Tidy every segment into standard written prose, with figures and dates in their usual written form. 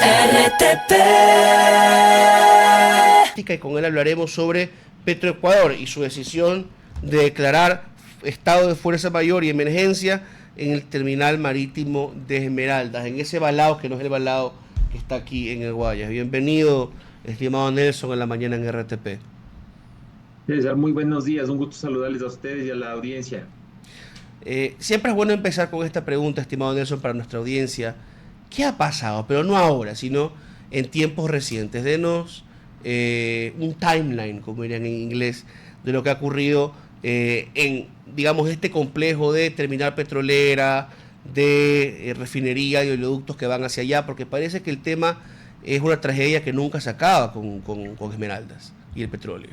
RTP. Y con él hablaremos sobre Petroecuador y su decisión de declarar estado de fuerza mayor y emergencia en el terminal marítimo de Esmeraldas, en ese balao que no es el balao que está aquí en el Guayas. Bienvenido, estimado Nelson, en la mañana en RTP. César, muy buenos días, un gusto saludarles a ustedes y a la audiencia. Siempre es bueno empezar con esta pregunta, estimado Nelson, para nuestra audiencia. ¿Qué ha pasado? Pero no ahora, sino en tiempos recientes. Denos un timeline, como dirían en inglés, de lo que ha ocurrido en, digamos, este complejo de terminal petrolera, de refinería y oleoductos que van hacia allá, porque parece que el tema es una tragedia que nunca se acaba con Esmeraldas y el petróleo.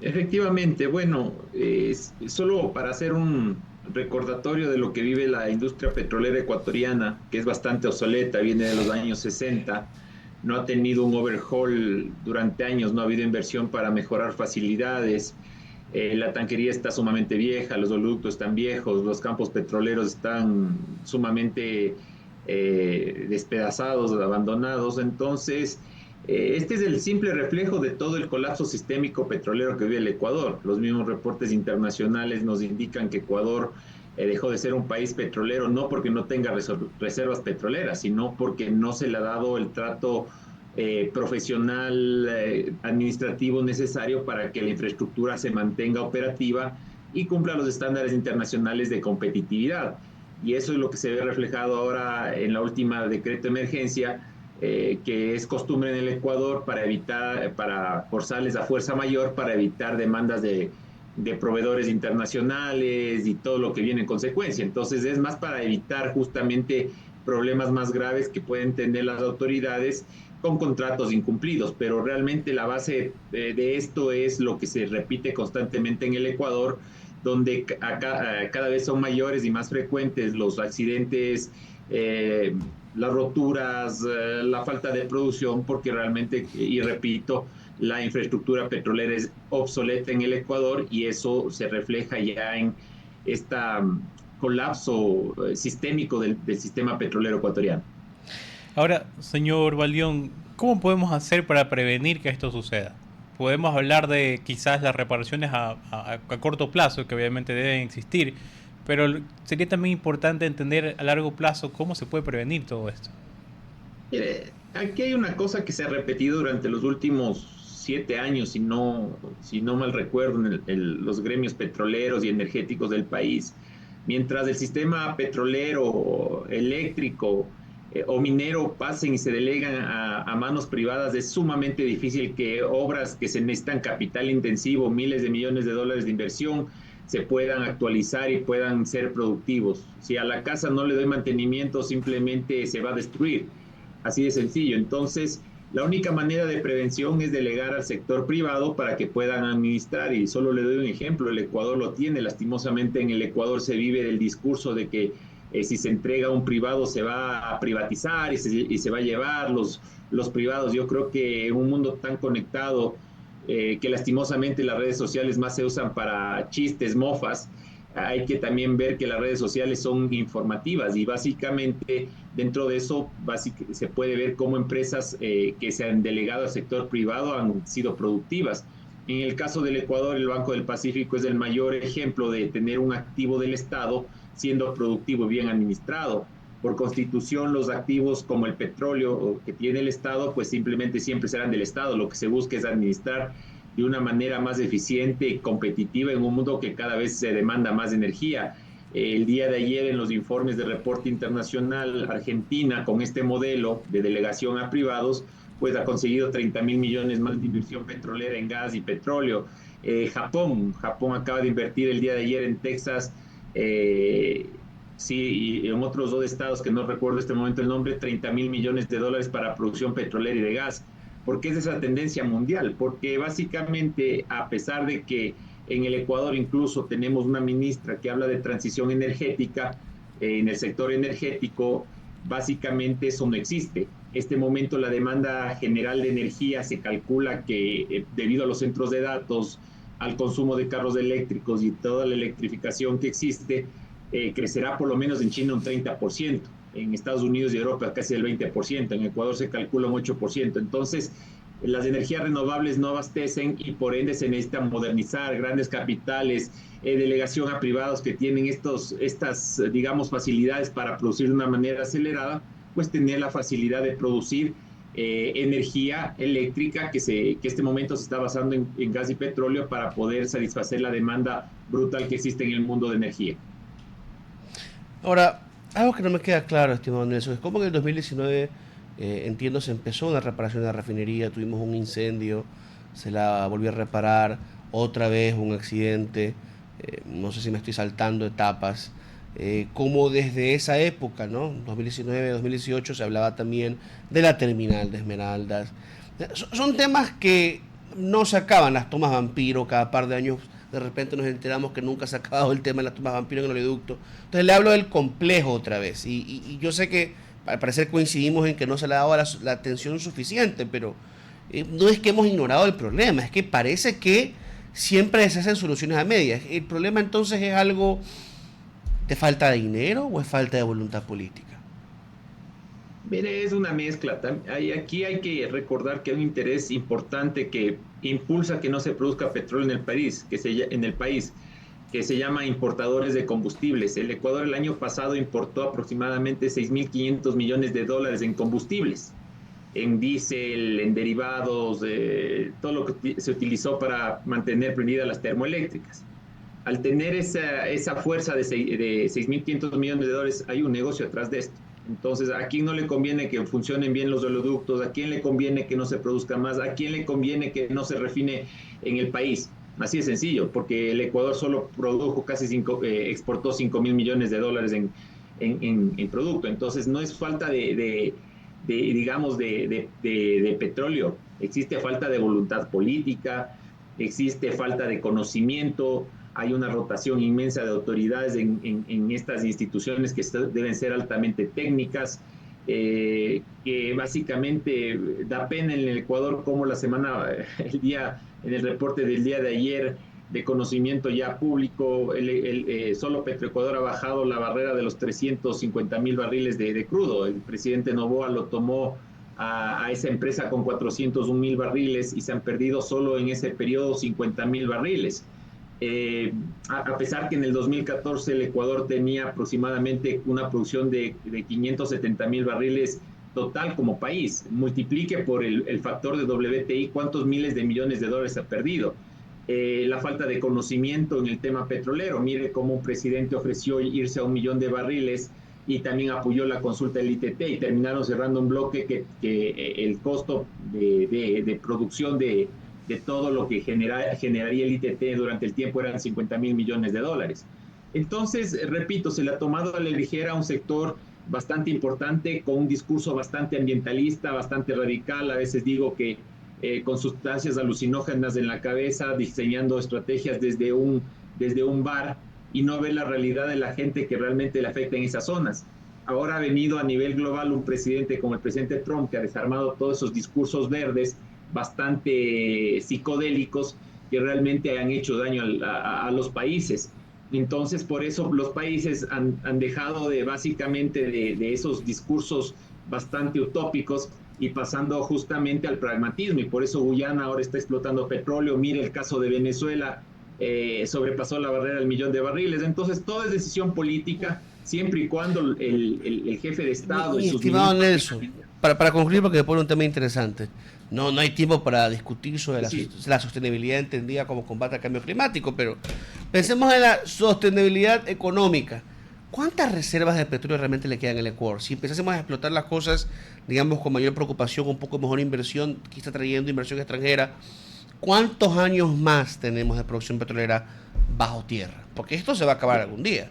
Efectivamente, bueno, solo para hacer un recordatorio de lo que vive la industria petrolera ecuatoriana, que es bastante obsoleta, viene de los años 60, no ha tenido un overhaul durante años, no ha habido inversión para mejorar facilidades, la tanquería está sumamente vieja, los oleoductos están viejos, los campos petroleros están sumamente despedazados, abandonados, entonces... Este es el simple reflejo de todo el colapso sistémico petrolero que vive el Ecuador. Los mismos reportes internacionales nos indican que Ecuador dejó de ser un país petrolero no porque no tenga reservas petroleras, sino porque no se le ha dado el trato profesional, administrativo necesario para que la infraestructura se mantenga operativa y cumpla los estándares internacionales de competitividad. Y eso es lo que se ve reflejado ahora en la última decreto de emergencia, que es costumbre en el Ecuador para evitar, para forzarles a fuerza mayor, para evitar demandas de proveedores internacionales y todo lo que viene en consecuencia. Entonces es más para evitar justamente problemas más graves que pueden tener las autoridades con contratos incumplidos, pero realmente la base de esto es lo que se repite constantemente en el Ecuador, donde cada vez son mayores y más frecuentes los accidentes, las roturas, la falta de producción, porque realmente, y repito, la infraestructura petrolera es obsoleta en el Ecuador y eso se refleja ya en este colapso sistémico del sistema petrolero ecuatoriano. Ahora, señor Balión, ¿cómo podemos hacer para prevenir que esto suceda? Podemos hablar de quizás las reparaciones a corto plazo, que obviamente deben existir, pero sería también importante entender a largo plazo cómo se puede prevenir todo esto. Mire, aquí hay una cosa que se ha repetido durante los últimos 7 años, si no mal recuerdo, en los gremios petroleros y energéticos del país. Mientras el sistema petrolero, eléctrico o minero pasen y se delegan a manos privadas, es sumamente difícil que obras que se necesitan capital intensivo, miles de millones de dólares de inversión, se puedan actualizar y puedan ser productivos. Si a la casa no le doy mantenimiento, simplemente se va a destruir. Así de sencillo. Entonces, la única manera de prevención es delegar al sector privado para que puedan administrar. Y solo le doy un ejemplo, el Ecuador lo tiene. Lastimosamente en el Ecuador se vive del discurso de que si se entrega a un privado se va a privatizar y se va a llevar los privados. Yo creo que en un mundo tan conectado, que lastimosamente las redes sociales más se usan para chistes, mofas, hay que también ver que las redes sociales son informativas y básicamente dentro de eso se puede ver cómo empresas que se han delegado al sector privado han sido productivas. En el caso del Ecuador, el Banco del Pacífico es el mayor ejemplo de tener un activo del Estado siendo productivo y bien administrado. Por constitución, los activos como el petróleo que tiene el Estado, pues simplemente siempre serán del Estado. Lo que se busca es administrar de una manera más eficiente y competitiva en un mundo que cada vez se demanda más energía. El día de ayer en los informes de reporte internacional, Argentina con este modelo de delegación a privados, pues ha conseguido 30.000 millones más de inversión petrolera en gas y petróleo. Japón acaba de invertir el día de ayer en Texas, sí, y en otros dos estados que no recuerdo en este momento el nombre, 30.000 millones de dólares para producción petrolera y de gas. ¿Por qué es esa tendencia mundial? Porque básicamente, a pesar de que en el Ecuador incluso tenemos una ministra que habla de transición energética, en el sector energético, básicamente eso no existe. Este momento la demanda general de energía se calcula que debido a los centros de datos, al consumo de carros eléctricos y toda la electrificación que existe, crecerá por lo menos en China un 30%. en Estados Unidos y Europa casi el 20%, en Ecuador se calcula un 8%. Entonces, las energías renovables no abastecen y por ende se necesita modernizar grandes capitales, delegación a privados que tienen estas, digamos, facilidades para producir de una manera acelerada, pues tener la facilidad de producir energía eléctrica que este momento se está basando en gas y petróleo para poder satisfacer la demanda brutal que existe en el mundo de energía. Ahora, algo que no me queda claro, estimado Nelson, es cómo en el 2019, entiendo, se empezó una reparación de la refinería, tuvimos un incendio, se la volvió a reparar, otra vez un accidente, no sé si me estoy saltando etapas, como desde esa época, ¿no? 2019, 2018 se hablaba también de la terminal de Esmeraldas. Son temas que no se acaban, las tomas vampiro, cada par de años de repente nos enteramos que nunca se ha acabado el tema de las tomas vampiro en el oleoducto. Entonces le hablo del complejo otra vez, y yo sé que al parecer coincidimos en que no se le ha dado la atención suficiente, pero no es que hemos ignorado el problema, es que parece que siempre se hacen soluciones a medias. ¿El problema entonces es algo de falta de dinero o es falta de voluntad política? Mire, es una mezcla. Aquí hay que recordar que hay un interés importante que impulsa que no se produzca petróleo en el país, que se llama importadores de combustibles. El Ecuador el año pasado importó aproximadamente 6.500 millones de dólares en combustibles, en diésel, en derivados, todo lo que se utilizó para mantener prendidas las termoeléctricas. Al tener esa fuerza de 6.500 millones de dólares, hay un negocio atrás de esto. Entonces, ¿a quién no le conviene que funcionen bien los oleoductos? ¿A quién le conviene que no se produzca más? ¿A quién le conviene que no se refine en el país? Así de sencillo, porque el Ecuador solo produjo exportó 5.000 millones de dólares en producto. Entonces, no es falta de petróleo. Existe falta de voluntad política, existe falta de conocimiento. Hay una rotación inmensa de autoridades en estas instituciones que deben ser altamente técnicas, que básicamente da pena en el Ecuador como en el reporte del día de ayer de conocimiento ya público, solo Petroecuador ha bajado la barrera de los 350.000 barriles de crudo. El presidente Noboa lo tomó a esa empresa con 401.000 barriles y se han perdido solo en ese periodo 50.000 barriles. A pesar que en el 2014 el Ecuador tenía aproximadamente una producción de 570.000 barriles total como país, multiplique por el factor de WTI cuántos miles de millones de dólares ha perdido. La falta de conocimiento en el tema petrolero, mire cómo un presidente ofreció irse a 1 millón de barriles y también apoyó la consulta del ITT y terminaron cerrando un bloque que el costo de producción de todo lo que generaría el ITT durante el tiempo eran 50.000 millones de dólares. Entonces, repito, se le ha tomado a la ligera un sector bastante importante, con un discurso bastante ambientalista, bastante radical. A veces digo que con sustancias alucinógenas en la cabeza, diseñando estrategias desde un bar y no ver la realidad de la gente que realmente le afecta en esas zonas. Ahora ha venido a nivel global un presidente como el presidente Trump, que ha desarmado todos esos discursos verdes bastante psicodélicos que realmente han hecho daño a los países. Entonces, por eso los países han dejado básicamente de esos discursos bastante utópicos y pasando justamente al pragmatismo, y por eso Guyana ahora está explotando petróleo. Mire el caso de Venezuela, sobrepasó la barrera del 1.000.000 de barriles. Entonces, todo es decisión política, siempre y cuando el jefe de Estado y sus estimado Nelson, para concluir, porque después un tema interesante. No hay tiempo para discutir sobre la sostenibilidad entendida como combate al cambio climático, pero pensemos en la sostenibilidad económica. ¿Cuántas reservas de petróleo realmente le quedan al Ecuador? Si empezásemos a explotar las cosas, digamos, con mayor preocupación, un poco mejor inversión, quizá trayendo inversión extranjera, ¿cuántos años más tenemos de producción petrolera bajo tierra? Porque esto se va a acabar algún día.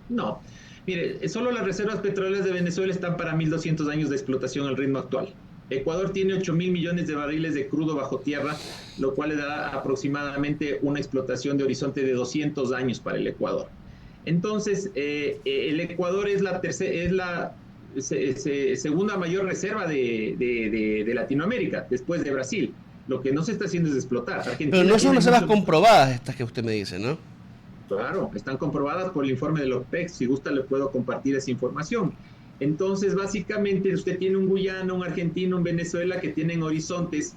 No. Mire, solo las reservas petroleras de Venezuela están para 1.200 años de explotación al ritmo actual. Ecuador tiene 8.000 millones de barriles de crudo bajo tierra, lo cual le da aproximadamente una explotación de horizonte de 200 años para el Ecuador. Entonces, el Ecuador es la segunda mayor reserva de Latinoamérica, después de Brasil. Lo que no se está haciendo es explotar. Argentina. Pero no son reservas comprobadas estas que usted me dice, ¿no? Claro, están comprobadas por el informe de la OPEC. Si gusta, le puedo compartir esa información. Entonces, básicamente, usted tiene un Guyana, un argentino, un Venezuela que tienen horizontes,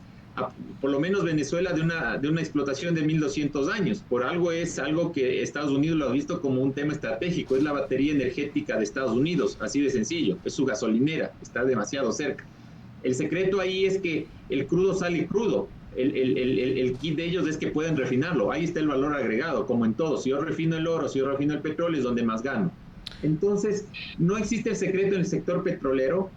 por lo menos Venezuela, de una explotación de 1200 años. Por algo es algo que Estados Unidos lo ha visto como un tema estratégico. Es la batería energética de Estados Unidos, así de sencillo. Es su gasolinera, está demasiado cerca. El secreto ahí es que el crudo sale crudo. El kit de ellos es que pueden refinarlo. Ahí está el valor agregado, como en todo. Si yo refino el oro, si yo refino el petróleo, es donde más gano. Entonces, no existe el secreto en el sector petrolero.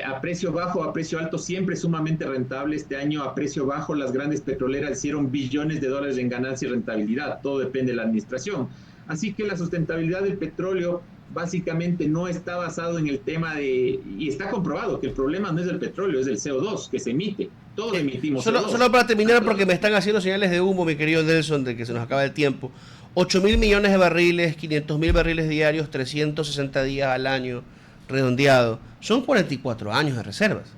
A precio bajo, a precio alto, siempre sumamente rentable. Este año, a precio bajo, las grandes petroleras hicieron billones de dólares en ganancia y rentabilidad. Todo depende de la administración. Así que la sustentabilidad del petróleo básicamente no está basado en el tema y está comprobado que el problema no es el petróleo, es el CO2 que se emite. Todos emitimos CO2. Solo para terminar, porque me están haciendo señales de humo, mi querido Nelson, de que se nos acaba el tiempo. 8.000 millones de barriles, 500.000 barriles diarios, 360 días al año, redondeado. Son 44 años de reservas.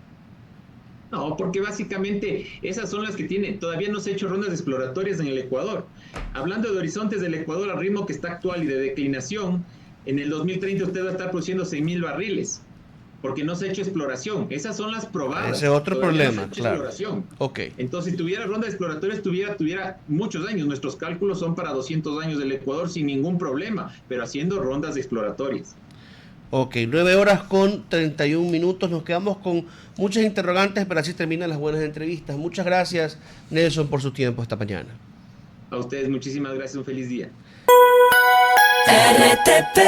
No, porque básicamente esas son las que tienen. Todavía no se han hecho rondas exploratorias en el Ecuador. Hablando de horizontes del Ecuador al ritmo que está actual y de declinación, en el 2030 usted va a estar produciendo 6.000 barriles, porque no se ha hecho exploración. Esas son las probadas. Ese es otro problema, no claro. Exploración. Okay. Entonces, si tuviera ronda exploratorias, tuviera muchos años. Nuestros cálculos son para 200 años del Ecuador sin ningún problema, pero haciendo rondas exploratorias. Ok, 9 horas con 31 minutos. Nos quedamos con muchas interrogantes, pero así terminan las buenas entrevistas. Muchas gracias, Nelson, por su tiempo esta mañana. A ustedes, muchísimas gracias. Un feliz día. RTP